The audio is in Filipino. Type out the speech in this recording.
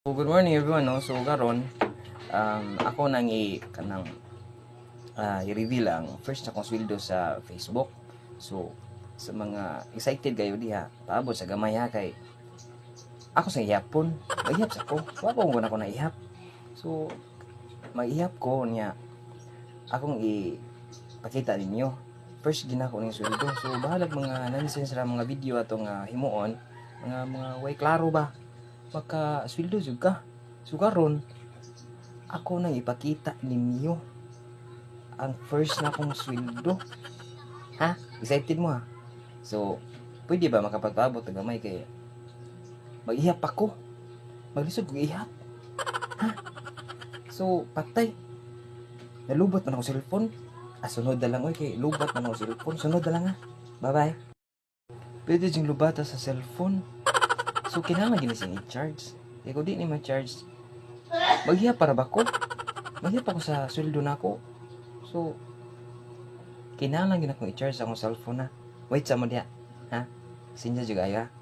Good morning everyone, no. So karon ako nang kanang i-reveal ang first na kong sweldo sa Facebook. So sa mga excited kayo diha, paabot sa gamay ha kay ako sa ihapon. Mahihap sa ko. Wa ko na ako na ihap. So maihap ko niya akong ipakita ninyo. First ginako ning sweldo. So bahalag mga nonsense ra mga video atong himuon, mga way klaro ba maka sweldo jud ka. So karon ako nang ipakita ninyo ang first na kong sweldo. Ha? Excited mo ha? So, pwede ba makapagpaabot na gamay kay mag-ihap ako? Maglisod kong ihap? Ha? So, patay. Nalubot man ako cellphone. Sunod na lang. Oy, kay lubat man ako cellphone. Sunod na lang ha. Bye-bye. Pwede diyang lubata sa cellphone. So, kailangan ginising i-charge. Kaya kung di ni ma-charge, maghihap para ba ko? Maghihap ako sa sweldo na ako. So, kinahanglan gid akong i-charge akong cellphone na. Wait sa mo diha. Ha? Sinja juga ayo ha.